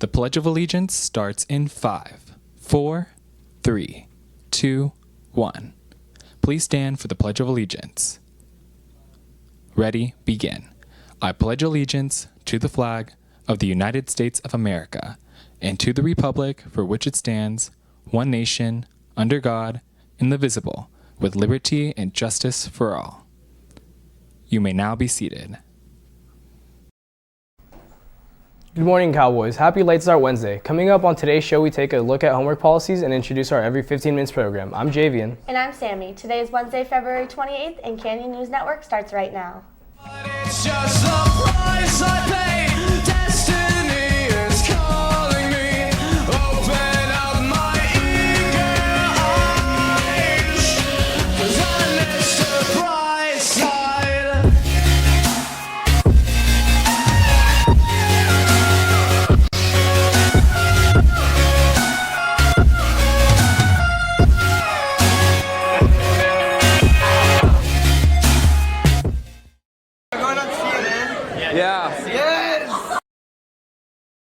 The Pledge of Allegiance starts in 5, 4, 3, 2, 1. Please stand for the Pledge of Allegiance. Ready, begin. I pledge allegiance to the flag of the United States of America and to the republic for which it stands, one nation, under God, indivisible, with liberty and justice for all. You may now be seated. Good morning, Cowboys. Happy Late Start Wednesday. Coming up on today's show, we take a look at homework policies and introduce our Every 15 Minutes program. I'm Javian. And I'm Sami. Today is Wednesday, February 28th, and Canyon News Network starts right now. It's just the price I pay. Destiny is calling me. Open up my eager eyes, 'cause I missed the bright side.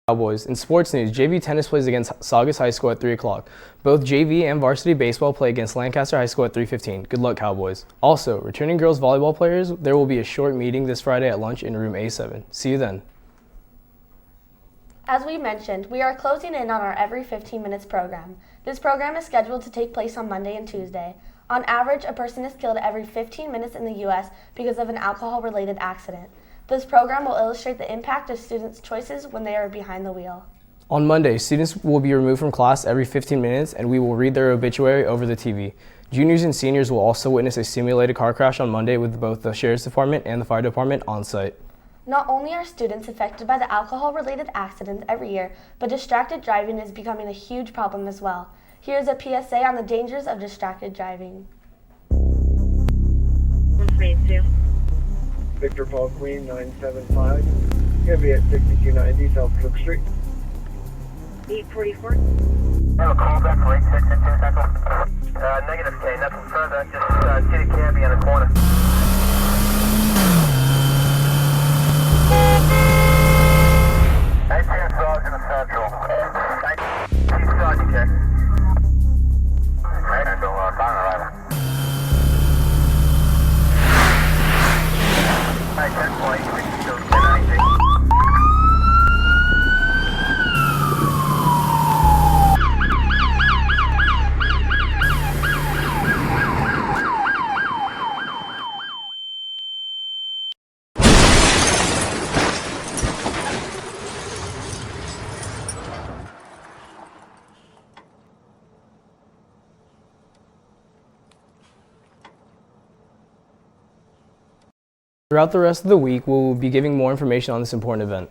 Cowboys. In sports news, JV tennis plays against Saugus High School at 3 o'clock. Both JV and varsity baseball play against Lancaster High School at 3:15. Good luck, Cowboys. Also, returning girls volleyball players, there will be a short meeting this Friday at lunch in room A7. See you then. As we mentioned, we are closing in on our Every 15 Minutes program. This program is scheduled to take place on Monday and Tuesday. On average, a person is killed every 15 minutes in the U.S. because of an alcohol-related accident. This program will illustrate the impact of students' choices when they are behind the wheel. On Monday, students will be removed from class every 15 minutes and we will read their obituary over the TV. Juniors and seniors will also witness a simulated car crash on Monday with both the Sheriff's Department and the Fire Department on site. Not only are students affected by the alcohol-related accidents every year, but distracted driving is becoming a huge problem as well. Here's a PSA on the dangers of distracted driving. Victor Paul Queen 975. Gonna be at 6290 South Cook Street. 844. I have a call back for 86 and 2 Central. Negative K, nothing further. Just see the cab in the corner. I see a Sergeant Central. I see Sergeant check. Right, Central, on arrival. Alright, 10-4, 10-96. Throughout the rest of the week, we will be giving more information on this important event.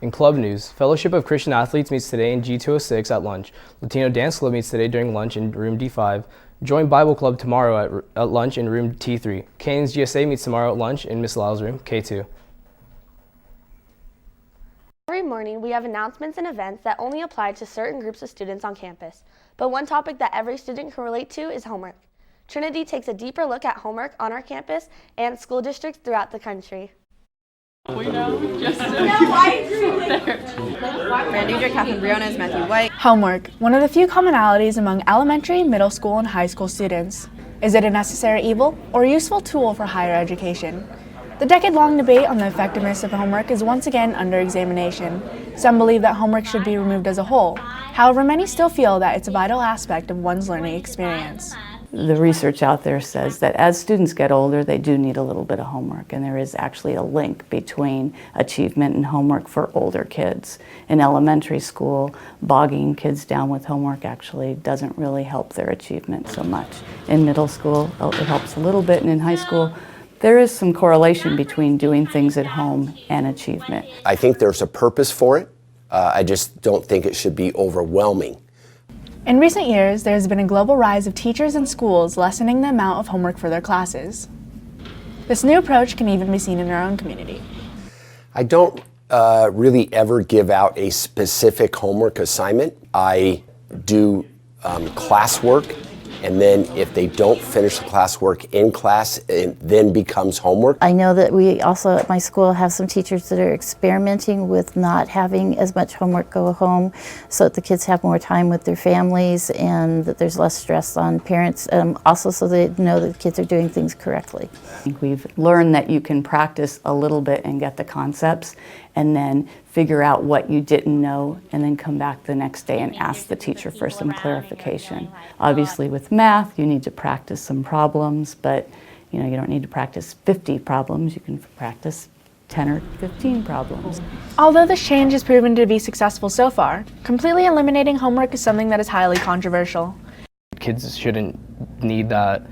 In club news, Fellowship of Christian Athletes meets today in G206 at lunch. Latino Dance Club meets today during lunch in room D5. Join Bible Club tomorrow at lunch in room T3. Canyons GSA meets tomorrow at lunch in Miss Lyle's room, K2. Every morning, we have announcements and events that only apply to certain groups of students on campus. But one topic that every student can relate to is homework. Trinity takes a deeper look at homework on our campus and school districts throughout the country. Randy Catherine Briones, Matthew White. Homework, one of the few commonalities among elementary, middle school, and high school students. Is it a necessary evil or a useful tool for higher education? The decade-long debate on the effectiveness of homework is once again under examination. Some believe that homework should be removed as a whole. However, many still feel that it's a vital aspect of one's learning experience. The research out there says that as students get older, they do need a little bit of homework, and there is actually a link between achievement and homework for older kids. In elementary school, bogging kids down with homework actually doesn't really help their achievement so much. In middle school, it helps a little bit, and in high school, there is some correlation between doing things at home and achievement. I think there's a purpose for it. I just don't think it should be overwhelming. In recent years, there has been a global rise of teachers and schools lessening the amount of homework for their classes. This new approach can even be seen in our own community. I don't really ever give out a specific homework assignment. I do classwork and then if they don't finish the classwork in class, it then becomes homework. I know that we also at my school have some teachers that are experimenting with not having as much homework go home so that the kids have more time with their families and that there's less stress on parents, also so they know that the kids are doing things correctly. I think we've learned that you can practice a little bit and get the concepts and then figure out what you didn't know and then come back the next day and ask the teacher for some clarification. Obviously with math you need to practice some problems, but you don't need to practice 50 problems, you can practice 10 or 15 problems. Although this change has proven to be successful so far, completely eliminating homework is something that is highly controversial. Kids shouldn't need that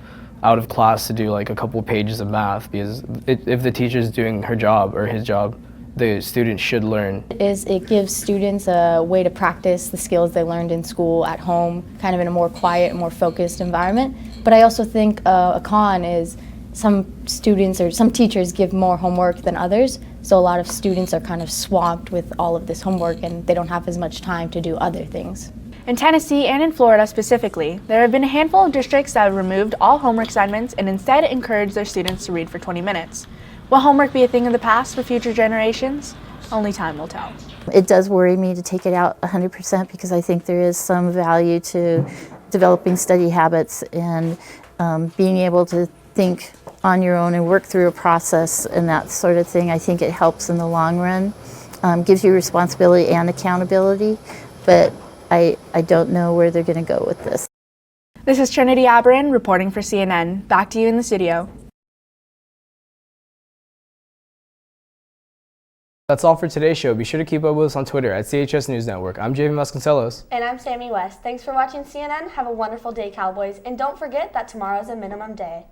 out of class to do like a couple pages of math, because if the teacher's doing her job or his job, the student should learn. It gives students a way to practice the skills they learned in school at home, kind of in a more quiet, more focused environment. But I also think a con is some students or some teachers give more homework than others, so a lot of students are kind of swamped with all of this homework and they don't have as much time to do other things. In Tennessee and in Florida specifically, there have been a handful of districts that have removed all homework assignments and instead encouraged their students to read for 20 minutes. Will homework be a thing of the past for future generations? Only time will tell. It does worry me to take it out 100% because I think there is some value to developing study habits and being able to think on your own and work through a process and that sort of thing. I think it helps in the long run, gives you responsibility and accountability, but I don't know where they're going to go with this. This is Trinity Aberin reporting for CNN. Back to you in the studio. That's all for today's show. Be sure to keep up with us on Twitter at CHS News Network. I'm Javian Vasconcelos. And I'm Sami West. Thanks for watching CNN. Have a wonderful day, Cowboys. And don't forget that tomorrow's a minimum day.